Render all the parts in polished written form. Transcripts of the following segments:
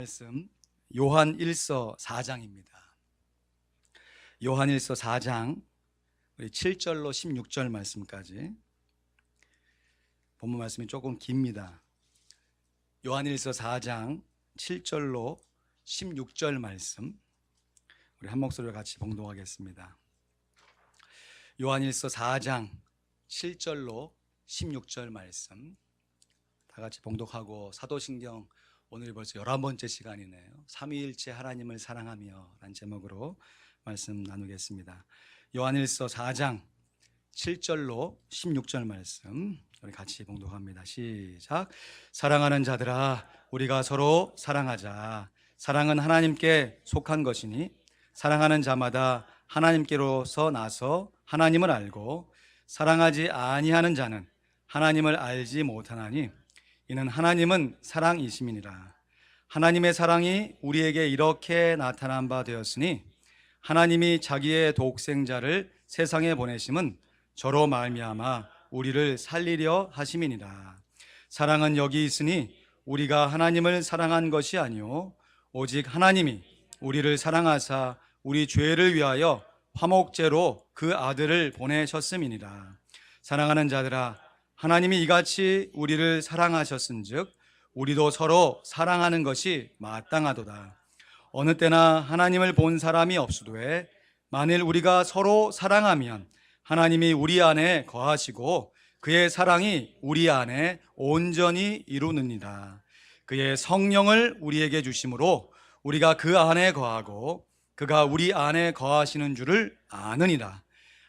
말씀 요한 1서 4장입니다. 요한 1서 4장 우리 7절로 16절 말씀까지. 본문 말씀이 조금 깁니다. 요한 1서 4장 7절로 16절 말씀 우리 한 목소리로 같이 봉독하겠습니다. 요한 1서 4장 7절로 16절 말씀 다 같이 봉독하고, 사도신경 오늘이 벌써 11번째 시간이네요. 삼위일체 하나님을 사랑하며 라는 제목으로 말씀 나누겠습니다. 요한일서 4장 7절로 16절 말씀 우리 같이 봉독합니다. 시작. 사랑하는 자들아, 우리가 서로 사랑하자. 사랑은 하나님께 속한 것이니 사랑하는 자마다 하나님께로서 나서 하나님을 알고, 사랑하지 아니하는 자는 하나님을 알지 못하나니 이는 하나님은 사랑이심이니라. 하나님의 사랑이 우리에게 이렇게 나타난 바 되었으니 하나님이 자기의 독생자를 세상에 보내심은 저로 말미암아 우리를 살리려 하심이니라. 사랑은 여기 있으니 우리가 하나님을 사랑한 것이 아니요 오직 하나님이 우리를 사랑하사 우리 죄를 위하여 화목제로 그 아들을 보내셨음이니라. 사랑하는 자들아, 하나님이 이같이 우리를 사랑하셨은즉 우리도 서로 사랑하는 것이 마땅하도다. 어느 때나 하나님을 본 사람이 없으되 만일 우리가 서로 사랑하면 하나님이 우리 안에 거하시고 그의 사랑이 우리 안에 온전히 이루느니라. 그의 성령을 우리에게 주심으로 우리가 그 안에 거하고 그가 우리 안에 거하시는 줄을 아느니라.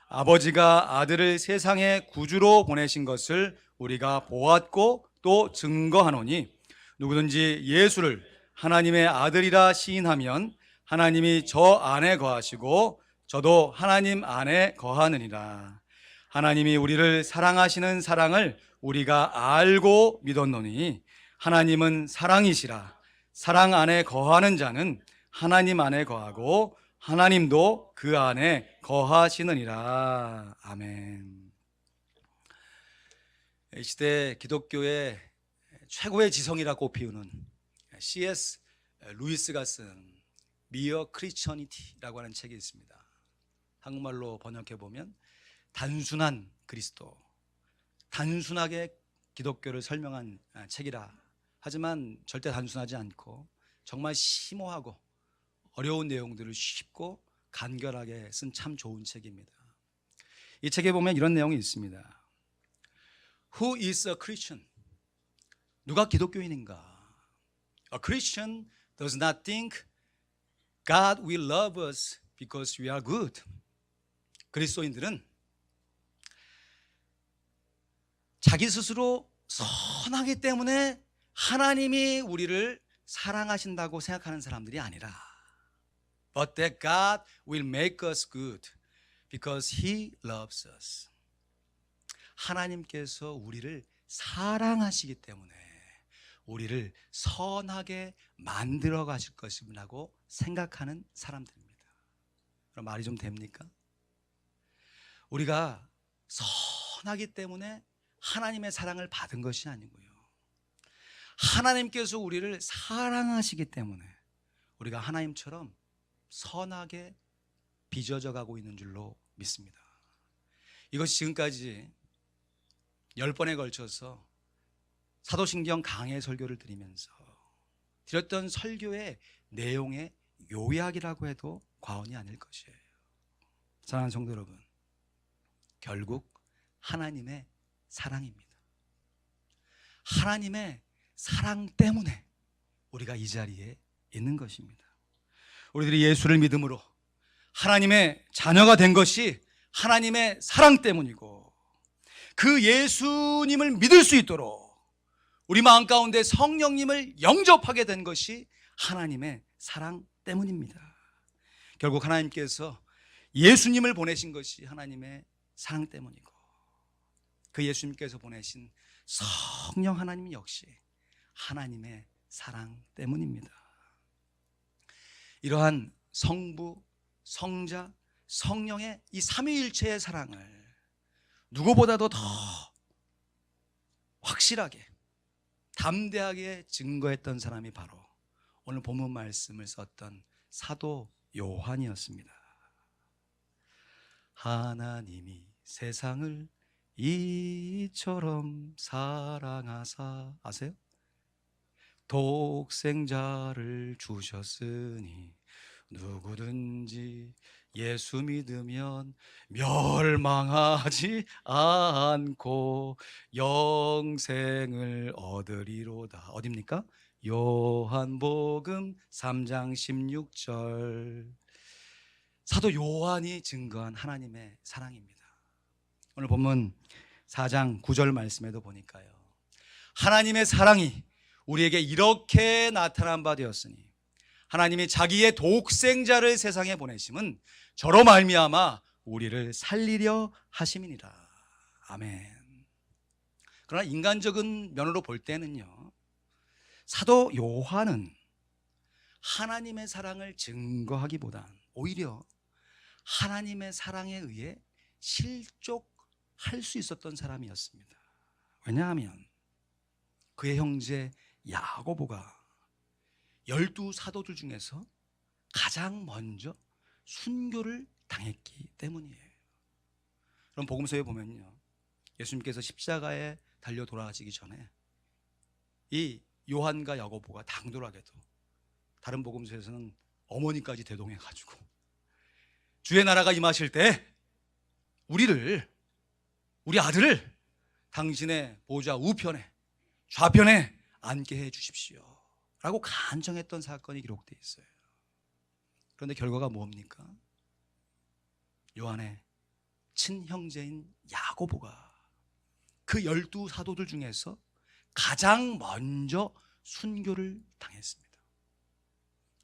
아버지가 아들을 세상에 구주로 보내신 것을 우리가 보았고 또 증거하노니 누구든지 예수를 하나님의 아들이라 시인하면 하나님이 저 안에 거하시고 저도 하나님 안에 거하느니라. 하나님이 우리를 사랑하시는 사랑을 우리가 알고 믿었노니 하나님은 사랑이시라. 사랑 안에 거하는 자는 하나님 안에 거하고 하나님도 그 안에 거하시느니라. 아멘. 이 시대 기독교의 최고의 지성이라고 꼽히는 C.S. 루이스가 쓴 미어 크리스처니티라고 하는 책이 있습니다. 한국말로 번역해 보면 단순한 그리스도, 단순하게 기독교를 설명한 책이라. 하지만 절대 단순하지 않고 정말 심오하고 어려운 내용들을 쉽고 간결하게 쓴 참 좋은 책입니다. 이 책에 보면 이런 내용이 있습니다. Who is a Christian? 누가 기독교인인가? A Christian does not think God will love us because we are good. 그리스도인들은 자기 스스로 선하기 때문에 하나님이 우리를 사랑하신다고 생각하는 사람들이 아니라 But that God will make us good because He loves us. 하나님께서 우리를 사랑하시기 때문에 우리를 선하게 만들어 가실 것이라고 생각하는 사람들입니다. 그럼 말이 좀 됩니까? 우리가 선하기 때문에 하나님의 사랑을 받은 것이 아니고요, 하나님께서 우리를 사랑하시기 때문에 우리가 하나님처럼 선하게 빚어져 가고 있는 줄로 믿습니다. 이것이 지금까지 10번에 걸쳐서 사도신경 강해 설교를 드리면서 드렸던 설교의 내용의 요약이라고 해도 과언이 아닐 것이에요. 사랑하는 성도 여러분, 결국 하나님의 사랑입니다. 하나님의 사랑 때문에 우리가 이 자리에 있는 것입니다. 우리들이 예수를 믿음으로 하나님의 자녀가 된 것이 하나님의 사랑 때문이고, 그 예수님을 믿을 수 있도록 우리 마음 가운데 성령님을 영접하게 된 것이 하나님의 사랑 때문입니다. 결국 하나님께서 예수님을 보내신 것이 하나님의 사랑 때문이고, 그 예수님께서 보내신 성령 하나님 역시 하나님의 사랑 때문입니다. 이러한 성부, 성자, 성령의 이 삼위일체의 사랑을 누구보다도 더 확실하게 담대하게 증거했던 사람이 바로 오늘 본문 말씀을 썼던 사도 요한이었습니다. 하나님이 세상을 이처럼 사랑하사, 아세요? 독생자를 주셨으니 누구든지 예수 믿으면 멸망하지 않고 영생을 얻으리로다. 어딥니까? 요한복음 3장 16절. 사도 요한이 증거한 하나님의 사랑입니다. 오늘 본문 4장 9절 말씀에도 보니까요, 하나님의 사랑이 우리에게 이렇게 나타난 바 되었으니 하나님이 자기의 독생자를 세상에 보내심은 저로 말미암아 우리를 살리려 하심이니라. 아멘. 그러나 인간적인 면으로 볼 때는요, 사도 요한은 하나님의 사랑을 증거하기보단 오히려 하나님의 사랑에 의해 실족할 수 있었던 사람이었습니다. 왜냐하면 그의 형제 야고보가 12사도들 중에서 가장 먼저 순교를 당했기 때문이에요. 그럼 복음서에 보면요, 예수님께서 십자가에 달려 돌아가시기 전에 이 요한과 야고보가 당돌하게도, 다른 복음서에서는 어머니까지 대동해가지고 주의 나라가 임하실 때 우리 아들을 당신의 보좌 우편에 좌편에 앉게 해 주십시오 라고 간청했던 사건이 기록되어 있어요. 그런데 결과가 뭡니까? 요한의 친형제인 야고보가 그 12사도들 중에서 가장 먼저 순교를 당했습니다.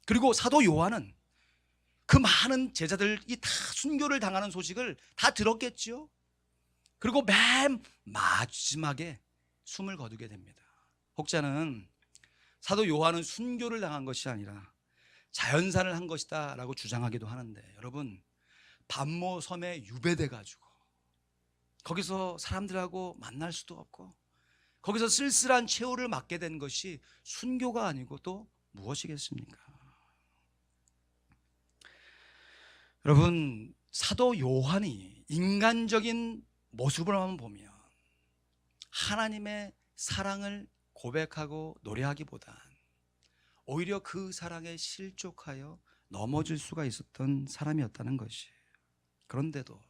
그리고 사도 요한은 그 많은 제자들이 다 순교를 당하는 소식을 다 들었겠죠. 그리고 맨 마지막에 숨을 거두게 됩니다. 혹자는 사도 요한은 순교를 당한 것이 아니라 자연산을 한 것이다 라고 주장하기도 하는데, 여러분, 반모 섬에 유배돼 가지고 거기서 사람들하고 만날 수도 없고 거기서 쓸쓸한 최후를 맞게 된 것이 순교가 아니고 또 무엇이겠습니까? 여러분, 사도 요한이 인간적인 모습을 한번 보면 하나님의 사랑을 고백하고 노래하기보단 오히려 그 사랑에 실족하여 넘어질 수가 있었던 사람이었다는 것이. 그런데도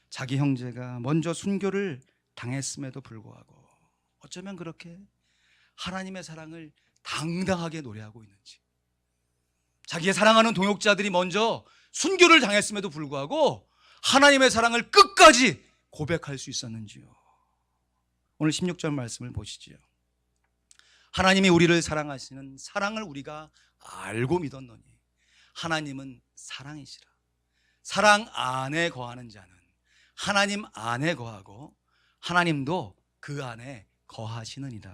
자기 형제가 먼저 순교를 당했음에도 불구하고 어쩌면 그렇게 하나님의 사랑을 당당하게 노래하고 있는지, 자기의 사랑하는 동역자들이 먼저 순교를 당했음에도 불구하고 하나님의 사랑을 끝까지 고백할 수 있었는지요. 오늘 16절 말씀을 보시지요. 하나님이 우리를 사랑하시는 사랑을 우리가 알고 믿었노니 하나님은 사랑이시라. 사랑 안에 거하는 자는 하나님 안에 거하고 하나님도 그 안에 거하시느니라.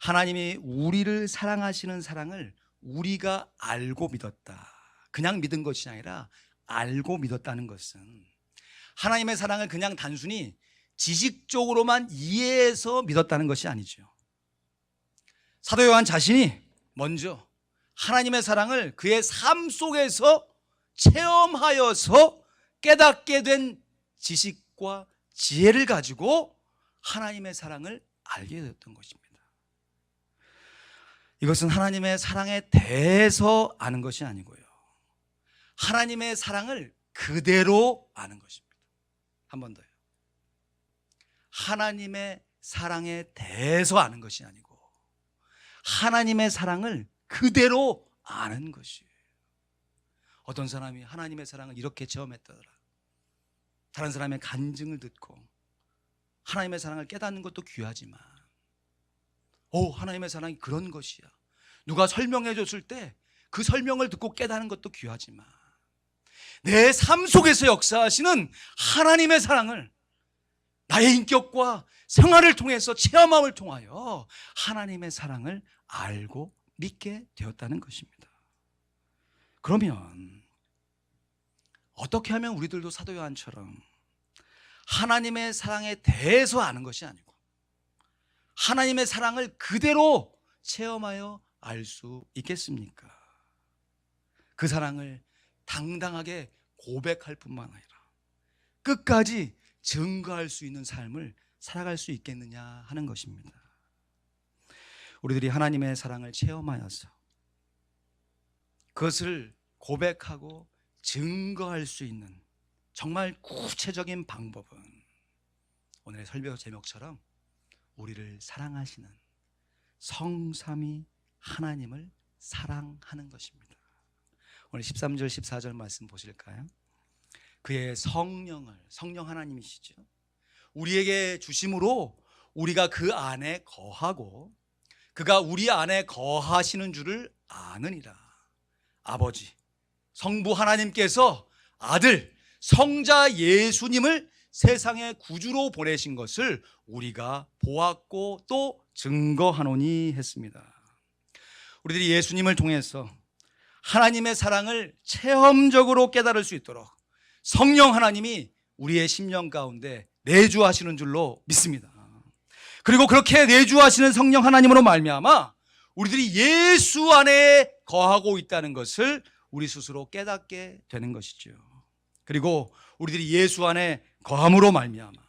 하나님이 우리를 사랑하시는 사랑을 우리가 알고 믿었다. 그냥 믿은 것이 아니라 알고 믿었다는 것은 하나님의 사랑을 그냥 단순히 지식적으로만 이해해서 믿었다는 것이 아니죠. 사도 요한 자신이 먼저 하나님의 사랑을 그의 삶 속에서 체험하여서 깨닫게 된 지식과 지혜를 가지고 하나님의 사랑을 알게 되었던 것입니다. 이것은 하나님의 사랑에 대해서 아는 것이 아니고요, 하나님의 사랑을 그대로 아는 것입니다. 한 번 더요. 하나님의 사랑에 대해서 아는 것이 아니고 하나님의 사랑을 그대로 아는 것이에요. 어떤 사람이 하나님의 사랑을 이렇게 체험했다더라, 다른 사람의 간증을 듣고 하나님의 사랑을 깨닫는 것도 귀하지만, 하나님의 사랑이 그런 것이야, 누가 설명해 줬을 때 그 설명을 듣고 깨닫는 것도 귀하지만, 내 삶 속에서 역사하시는 하나님의 사랑을 나의 인격과 생활을 통해서, 체험함을 통하여 하나님의 사랑을 알고 믿게 되었다는 것입니다. 그러면 어떻게 하면 우리들도 사도 요한처럼 하나님의 사랑에 대해서 아는 것이 아니고 하나님의 사랑을 그대로 체험하여 알 수 있겠습니까? 그 사랑을 당당하게 고백할 뿐만 아니라 끝까지 증거할 수 있는 삶을 살아갈 수 있겠느냐 하는 것입니다. 우리들이 하나님의 사랑을 체험하여서 그것을 고백하고 증거할 수 있는 정말 구체적인 방법은 오늘의 설교 제목처럼 우리를 사랑하시는 성삼위 하나님을 사랑하는 것입니다. 오늘 13절 14절 말씀 보실까요? 그의 성령 하나님이시죠. 우리에게 주심으로 우리가 그 안에 거하고 그가 우리 안에 거하시는 줄을 아느니라. 아버지 성부 하나님께서 아들 성자 예수님을 세상의 구주로 보내신 것을 우리가 보았고 또 증거하노니 했습니다. 우리들이 예수님을 통해서 하나님의 사랑을 체험적으로 깨달을 수 있도록 성령 하나님이 우리의 심령 가운데 내주하시는 줄로 믿습니다. 그리고 그렇게 내주하시는 성령 하나님으로 말미암아 우리들이 예수 안에 거하고 있다는 것을 우리 스스로 깨닫게 되는 것이죠. 그리고 우리들이 예수 안에 거함으로 말미암아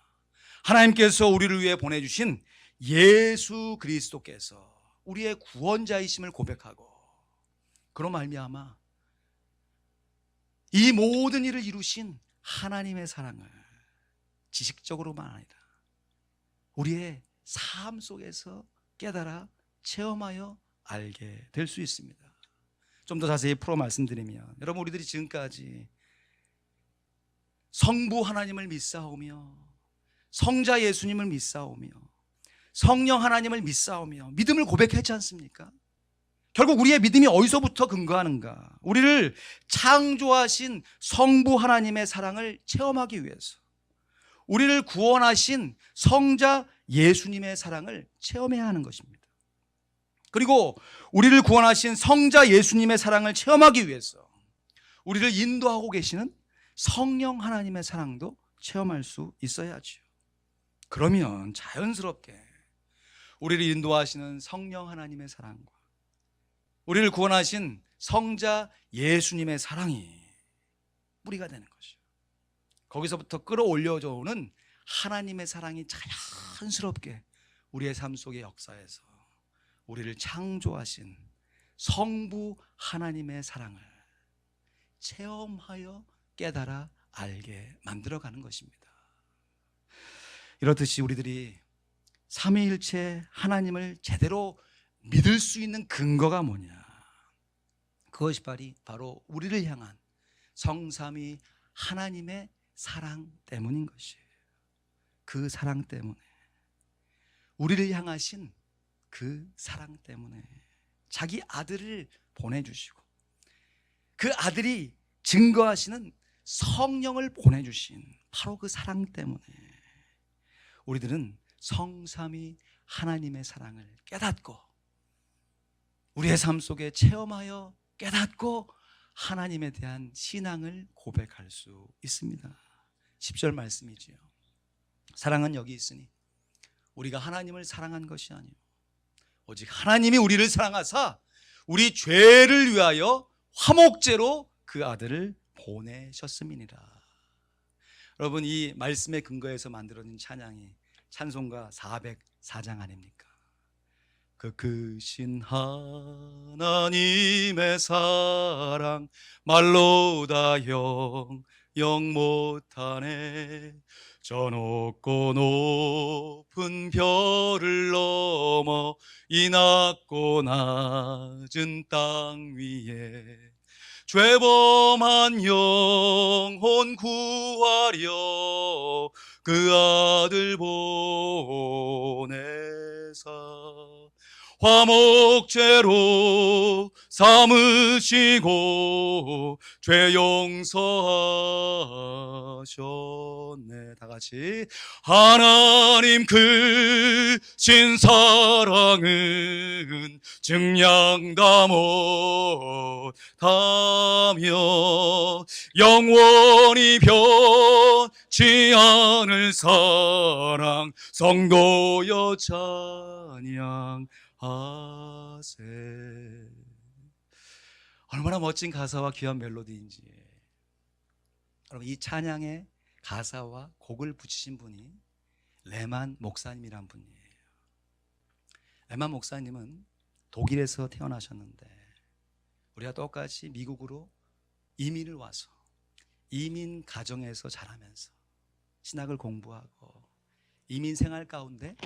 하나님께서 우리를 위해 보내주신 예수 그리스도께서 우리의 구원자이심을 고백하고 그로 말미암아 이 모든 일을 이루신 하나님의 사랑을 지식적으로만 아니라 우리의 삶 속에서 깨달아 체험하여 알게 될 수 있습니다. 좀 더 자세히 풀어 말씀드리면 여러분 우리들이 지금까지 성부 하나님을 믿사오며 성자 예수님을 믿사오며 성령 하나님을 믿사오며 믿음을 고백했지 않습니까? 결국 우리의 믿음이 어디서부터 근거하는가? 우리를 창조하신 성부 하나님의 사랑을 체험하기 위해서 우리를 구원하신 성자 예수님의 사랑을 체험해야 하는 것입니다. 그리고 우리를 구원하신 성자 예수님의 사랑을 체험하기 위해서 우리를 인도하고 계시는 성령 하나님의 사랑도 체험할 수 있어야죠. 그러면 자연스럽게 우리를 인도하시는 성령 하나님의 사랑과 우리를 구원하신 성자 예수님의 사랑이 뿌리가 되는 것이죠. 거기서부터 끌어올려져 오는 하나님의 사랑이 자연스럽게 우리의 삶 속의 역사에서 우리를 창조하신 성부 하나님의 사랑을 체험하여 깨달아 알게 만들어가는 것입니다. 이렇듯이 우리들이 삼위일체 하나님을 제대로 믿을 수 있는 근거가 뭐냐? 그것이 바로 우리를 향한 성삼위 하나님의 사랑 때문인 것이에요. 그 사랑 때문에 우리를 향하신 그 사랑 때문에 자기 아들을 보내주시고 그 아들이 증거하시는 성령을 보내주신 바로 그 사랑 때문에 우리들은 성삼위 하나님의 사랑을 깨닫고 우리의 삶 속에 체험하여 깨닫고 하나님에 대한 신앙을 고백할 수 있습니다. 10절 말씀이지요. 사랑은 여기 있으니 우리가 하나님을 사랑한 것이 아니요 오직 하나님이 우리를 사랑하사 우리 죄를 위하여 화목제로 그 아들을 보내셨음이니라. 여러분 이 말씀의 근거에서 만들어진 찬양이 찬송가 404장 아닙니까? 그 크신 하나님의 사랑 말로 다 영영 못하네. 저 높고 높은 별을 넘어 이 낮고 낮은 땅 위에 죄범한 영혼 구하려 그 아들 보내사 화목제로 삼으시고 죄 용서하셨네. 다 같이 하나님 크신 사랑은 증량다 못하며 영원히 변치 않을 사랑 성도여 찬양 하세. 얼마나 멋진 가사와 귀한 멜로디인지. 여러분, 이 찬양의 가사와 곡을 붙이신 분이 레만 목사님이란 분이에요. 레만 목사님은 독일에서 태어나셨는데 우리가 똑같이 미국으로 이민을 와서 이민 가정에서 자라면서 신학을 공부하고 이민 생활 가운데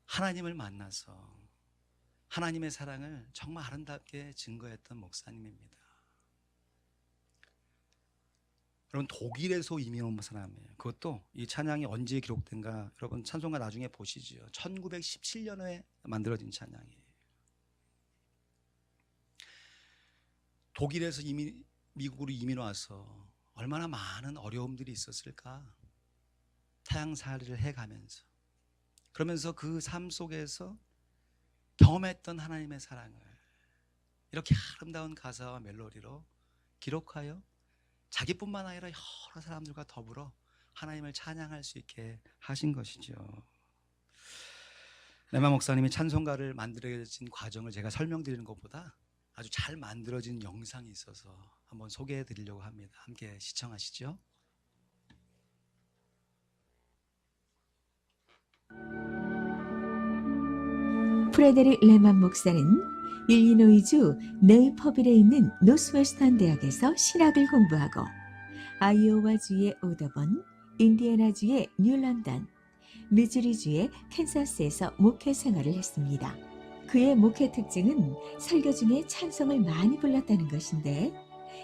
하나님을 만나서 하나님의 사랑을 정말 아름답게 증거했던 목사님입니다. 여러분, 독일에서 이민 온 사람이에요. 그것도 이 찬양이 언제 기록된가 여러분 찬송가 나중에 보시죠. 1917년에 만들어진 찬양이에요. 독일에서 미국으로 이민 와서 얼마나 많은 어려움들이 있었을까. 타향살이를 해가면서 그러면서 그 삶 속에서 경험했던 하나님의 사랑을 이렇게 아름다운 가사와 멜로디로 기록하여 자기뿐만 아니라 여러 사람들과 더불어 하나님을 찬양할 수 있게 하신 것이죠. 레만 목사님이 찬송가를 만들어진 과정을 제가 설명드리는 것보다 아주 잘 만들어진 영상이 있어서 한번 소개해 드리려고 합니다. 함께 시청하시죠. 프레데릭 레만 목사는 일리노이주 네이퍼빌에 있는 노스웨스턴 대학에서 신학을 공부하고 아이오와주의 오더번, 인디애나주의 뉴런던, 미주리주의 캔사스에서 목회 생활을 했습니다. 그의 목회 특징은 설교 중에 찬송을 많이 불렀다는 것인데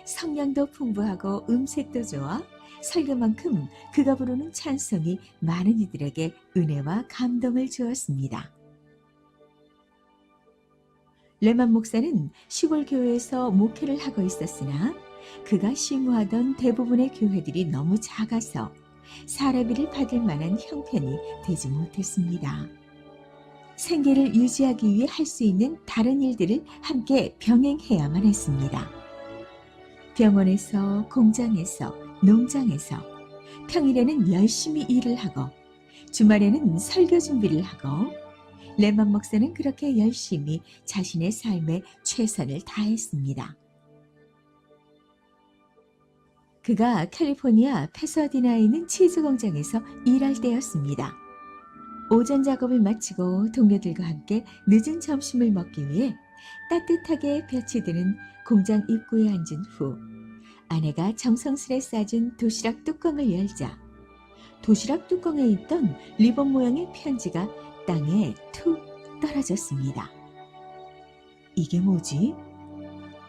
성량도 풍부하고 음색도 좋아 설교만큼 그가 부르는 찬송이 많은 이들에게 은혜와 감동을 주었습니다. 레만 목사는 시골 교회에서 목회를 하고 있었으나 그가 심우하던 대부분의 교회들이 너무 작아서 사례비를 받을 만한 형편이 되지 못했습니다. 생계를 유지하기 위해 할 수 있는 다른 일들을 함께 병행해야만 했습니다. 병원에서, 공장에서, 농장에서 평일에는 열심히 일을 하고 주말에는 설교 준비를 하고 레만 목사는 그렇게 열심히 자신의 삶에 최선을 다했습니다. 그가 캘리포니아 패서디나에 있는 치즈 공장에서 일할 때였습니다. 오전 작업을 마치고 동료들과 함께 늦은 점심을 먹기 위해 따뜻하게 볕이 드는 공장 입구에 앉은 후 아내가 정성스레 싸준 도시락 뚜껑을 열자 도시락 뚜껑에 있던 리본 모양의 편지가 땅에 툭 떨어졌습니다. 이게 뭐지?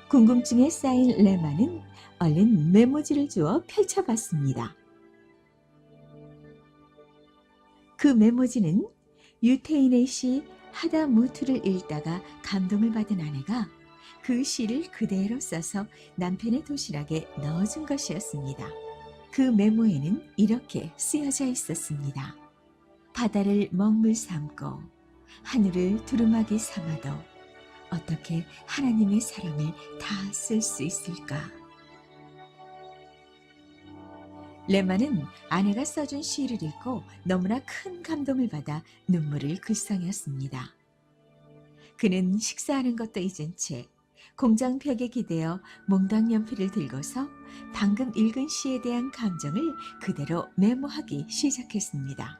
궁금증에 쌓인 레만은 얼른 메모지를 주워 펼쳐봤습니다. 그 메모지는 유태인의 시 하다무트를 읽다가 감동을 받은 아내가 그 시를 그대로 써서 남편의 도시락에 넣어준 것이었습니다. 그 메모에는 이렇게 쓰여져 있었습니다. 바다를 먹물 삼고 하늘을 두루마기 삼아도 어떻게 하나님의 사랑을 다 쓸 수 있을까? 레만은 아내가 써준 시를 읽고 너무나 큰 감동을 받아 눈물을 글썽였습니다. 그는 식사하는 것도 잊은 채 공장 벽에 기대어 몽당 연필을 들고서 방금 읽은 시에 대한 감정을 그대로 메모하기 시작했습니다.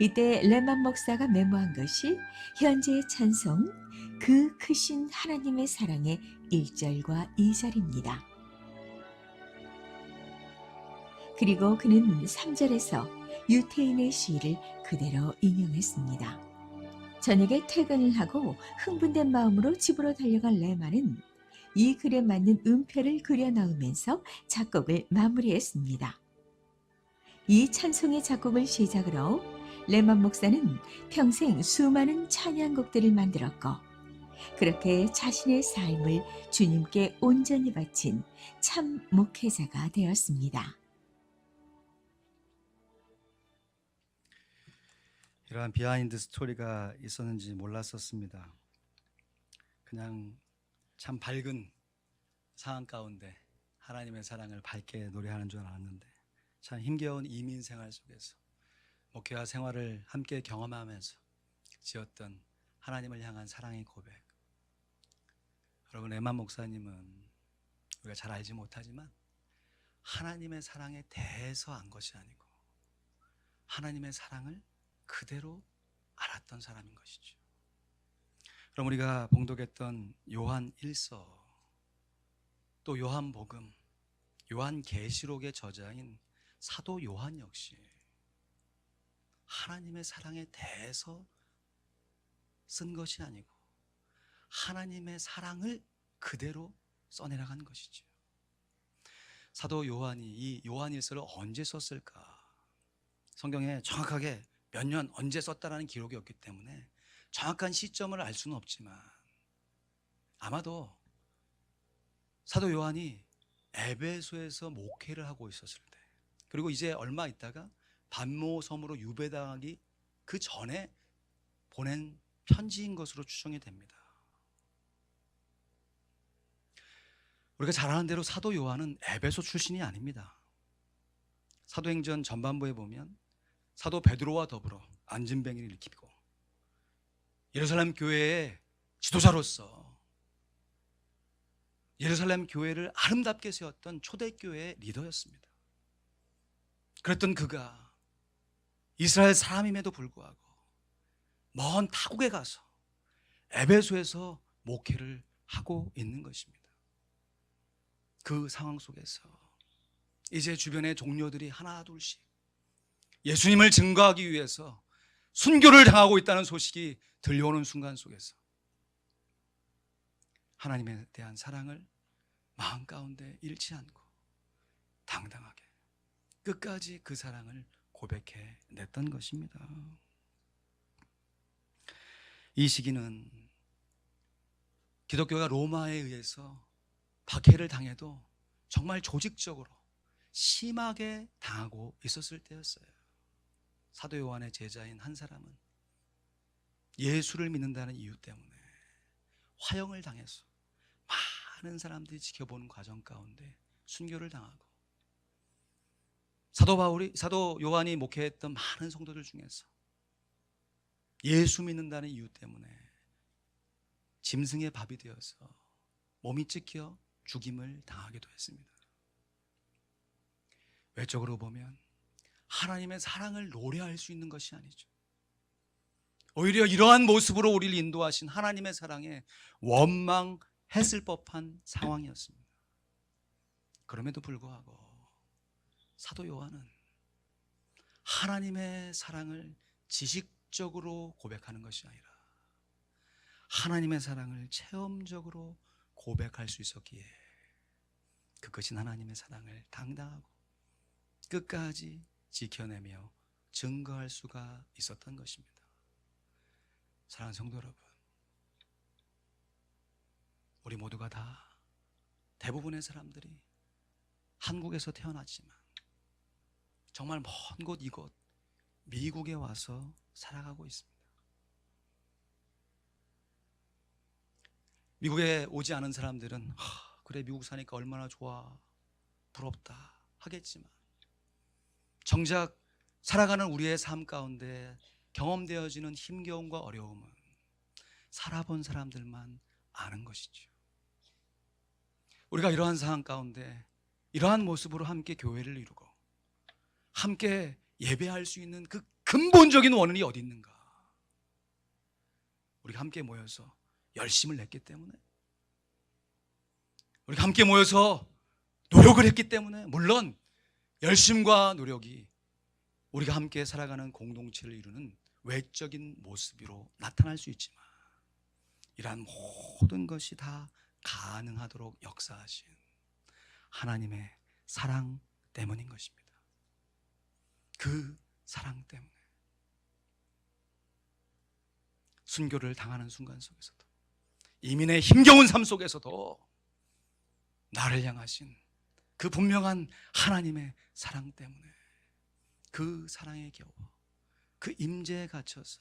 이때 레만 목사가 메모한 것이 현재의 찬송 그 크신 하나님의 사랑의 1절과 2절입니다. 그리고 그는 3절에서 유태인의 시를 그대로 인용했습니다. 저녁에 퇴근을 하고 흥분된 마음으로 집으로 달려간 레만은 이 글에 맞는 음표를 그려 넣으면서 작곡을 마무리했습니다. 이 찬송의 작곡을 시작으로 레만 목사는 평생 수많은 찬양곡들을 만들었고 그렇게 자신의 삶을 주님께 온전히 바친 참 목회자가 되었습니다. 이러한 비하인드 스토리가 있었는지 몰랐었습니다. 그냥 참 밝은 상황 가운데 하나님의 사랑을 밝게 노래하는 줄 알았는데 참 힘겨운 이민 생활 속에서 목회와 생활을 함께 경험하면서 지었던 하나님을 향한 사랑의 고백. 여러분, 에만 목사님은 우리가 잘 알지 못하지만 하나님의 사랑에 대해서 안 것이 아니고 하나님의 사랑을 그대로 알았던 사람인 것이죠. 그럼 우리가 봉독했던 요한 1서, 또 요한복음, 요한계시록의 저자인 사도 요한 역시 하나님의 사랑에 대해서 쓴 것이 아니고 하나님의 사랑을 그대로 써내려간 것이죠. 사도 요한이 이 요한 1서를 언제 썼을까? 성경에 정확하게 몇 년 언제 썼다라는 기록이 없기 때문에 정확한 시점을 알 수는 없지만 아마도 사도 요한이 에베소에서 목회를 하고 있었을 때, 그리고 이제 얼마 있다가 반모섬으로 유배당하기 그 전에 보낸 편지인 것으로 추정이 됩니다. 우리가 잘 아는 대로 사도 요한은 에베소 출신이 아닙니다. 사도행전 전반부에 보면 사도 베드로와 더불어 안진뱅이를 일으키고 예루살렘 교회의 지도자로서 예루살렘 교회를 아름답게 세웠던 초대교회의 리더였습니다. 그랬던 그가 이스라엘 사람임에도 불구하고 먼 타국에 가서 에베소에서 목회를 하고 있는 것입니다. 그 상황 속에서 이제 주변의 동료들이 하나 둘씩 예수님을 증거하기 위해서 순교를 당하고 있다는 소식이 들려오는 순간 속에서 하나님에 대한 사랑을 마음 가운데 잃지 않고 당당하게 끝까지 그 사랑을 고백해 냈던 것입니다. 이 시기는 기독교가 로마에 의해서 박해를 당해도 정말 조직적으로 심하게 당하고 있었을 때였어요. 사도 요한의 제자인 한 사람은 예수를 믿는다는 이유 때문에 화형을 당해서 많은 사람들이 지켜보는 과정 가운데 순교를 당하고, 사도 요한이 목회했던 많은 성도들 중에서 예수 믿는다는 이유 때문에 짐승의 밥이 되어서 몸이 찢겨 죽임을 당하기도 했습니다. 외적으로 보면 하나님의 사랑을 노래할 수 있는 것이 아니죠. 오히려 이러한 모습으로 우리를 인도하신 하나님의 사랑에 원망했을 법한 상황이었습니다. 그럼에도 불구하고 사도 요한은 하나님의 사랑을 지식적으로 고백하는 것이 아니라 하나님의 사랑을 체험적으로 고백할 수 있었기에 그것이 하나님의 사랑을 당당하고 끝까지 지켜내며 증거할 수가 있었던 것입니다. 사랑하는 성도 여러분, 우리 모두가 다, 대부분의 사람들이 한국에서 태어났지만 정말 먼 곳 이곳 미국에 와서 살아가고 있습니다. 미국에 오지 않은 사람들은 그래 미국 사니까 얼마나 좋아 부럽다 하겠지만 정작 살아가는 우리의 삶 가운데 경험되어지는 힘겨움과 어려움은 살아본 사람들만 아는 것이죠. 우리가 이러한 상황 가운데 이러한 모습으로 함께 교회를 이루고 함께 예배할 수 있는 그 근본적인 원인이 어디 있는가? 우리가 함께 모여서 열심을 냈기 때문에, 우리가 함께 모여서 노력을 했기 때문에, 물론 열심과 노력이 우리가 함께 살아가는 공동체를 이루는 외적인 모습으로 나타날 수 있지만 이러한 모든 것이 다 가능하도록 역사하신 하나님의 사랑 때문인 것입니다. 그 사랑 때문에 순교를 당하는 순간 속에서도, 이민의 힘겨운 삶 속에서도 나를 향하신 그 분명한 하나님의 사랑 때문에 그 사랑에 겨워 그 임재에 갇혀서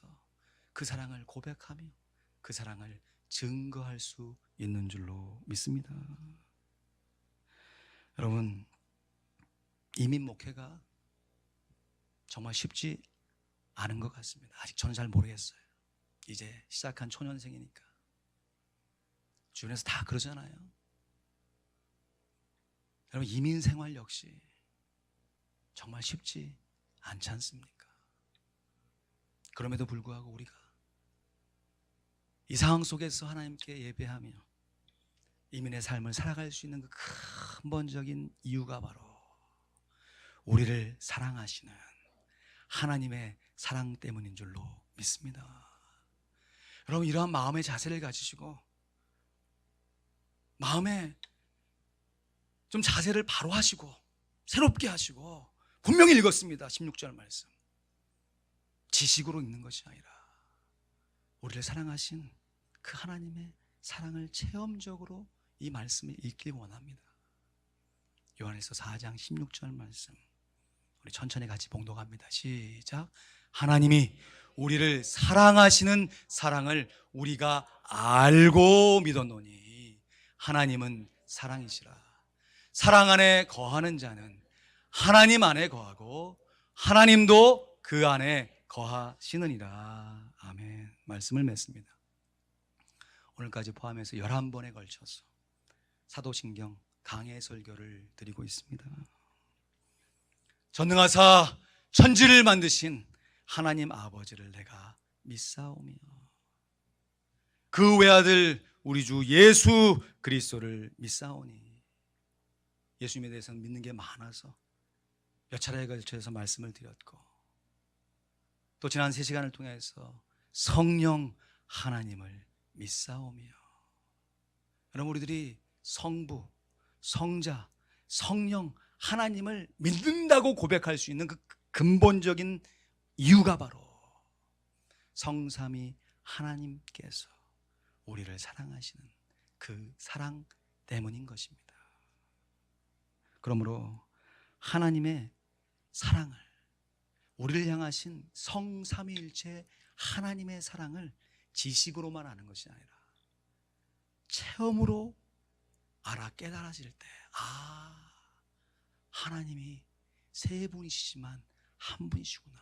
그 사랑을 고백하며 그 사랑을 증거할 수 있는 줄로 믿습니다. 여러분, 이민 목회가 정말 쉽지 않은 것 같습니다. 아직 저는 잘 모르겠어요. 이제 시작한 초년생이니까. 주변에서 다 그러잖아요. 여러분, 이민 생활 역시 정말 쉽지 않지 않습니까? 그럼에도 불구하고 우리가 이 상황 속에서 하나님께 예배하며 이민의 삶을 살아갈 수 있는 그 근본적인 이유가 바로 우리를 사랑하시는 하나님의 사랑 때문인 줄로 믿습니다. 여러분, 이러한 마음의 자세를 가지시고 마음에 좀 자세를 바로 하시고 새롭게 하시고, 분명히 읽었습니다. 16절 말씀. 지식으로 읽는 것이 아니라 우리를 사랑하신 그 하나님의 사랑을 체험적으로 이 말씀을 읽기 원합니다. 요한일서 4장 16절 말씀, 우리 천천히 같이 봉독합니다. 시작. 하나님이 우리를 사랑하시는 사랑을 우리가 알고 믿었노니 하나님은 사랑이시라. 사랑 안에 거하는 자는 하나님 안에 거하고 하나님도 그 안에 거하시느니라. 아멘. 말씀을 맺습니다. 오늘까지 포함해서 11번에 걸쳐서 사도신경 강해 설교를 드리고 있습니다. 전능하사 천지를 만드신 하나님 아버지를 내가 믿사오며 그 외아들 우리 주 예수 그리스도를 믿사오니. 예수님에 대해서는 믿는 게 많아서 몇 차례에 걸쳐서 말씀을 드렸고, 또 지난 3시간을 통해서 성령 하나님을 믿사오며. 여러분, 우리들이 성부, 성자, 성령 하나님을 믿는다고 고백할 수 있는 그 근본적인 이유가 바로 성삼위 하나님께서 우리를 사랑하시는 그 사랑 때문인 것입니다. 그러므로 하나님의 사랑을, 우리를 향하신 성삼위일체 하나님의 사랑을 지식으로만 아는 것이 아니라 체험으로 알아 깨달아질 때, 하나님이 세 분이시지만 한 분이시구나.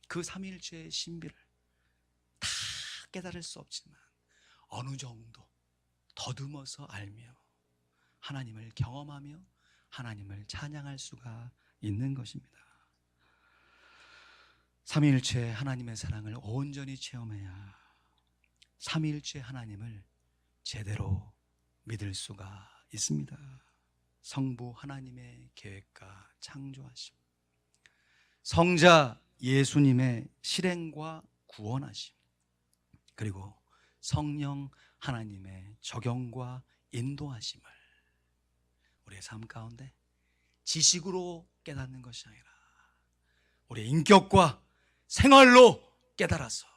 그 삼위일체의 신비를 다 깨달을 수 없지만 어느 정도 더듬어서 알며 하나님을 경험하며 하나님을 찬양할 수가 있는 것입니다. 삼위일체 하나님의 사랑을 온전히 체험해야 삼위일체 하나님을 제대로 믿을 수가 있습니다. 성부 하나님의 계획과 창조하심, 성자 예수님의 실행과 구원하심, 그리고 성령 하나님의 적용과 인도하심을 우리의 삶 가운데 지식으로 깨닫는 것이 아니라 우리의 인격과 생활로 깨달아서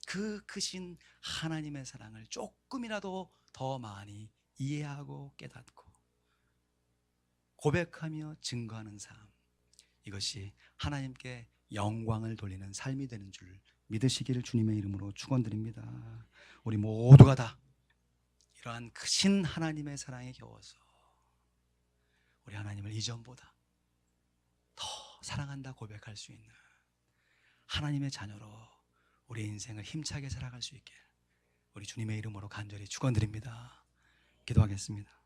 그 크신 하나님의 사랑을 조금이라도 더 많이 이해하고 깨닫고 고백하며 증거하는 삶, 이것이 하나님께 영광을 돌리는 삶이 되는 줄 믿으시기를 주님의 이름으로 축원드립니다. 우리 모두가 다 이러한 크신 하나님의 사랑에 겨워서 우리 하나님을 이전보다 더 사랑한다 고백할 수 있는 하나님의 자녀로 우리의 인생을 힘차게 살아갈 수 있게 우리 주님의 이름으로 간절히 축원드립니다. 기도하겠습니다.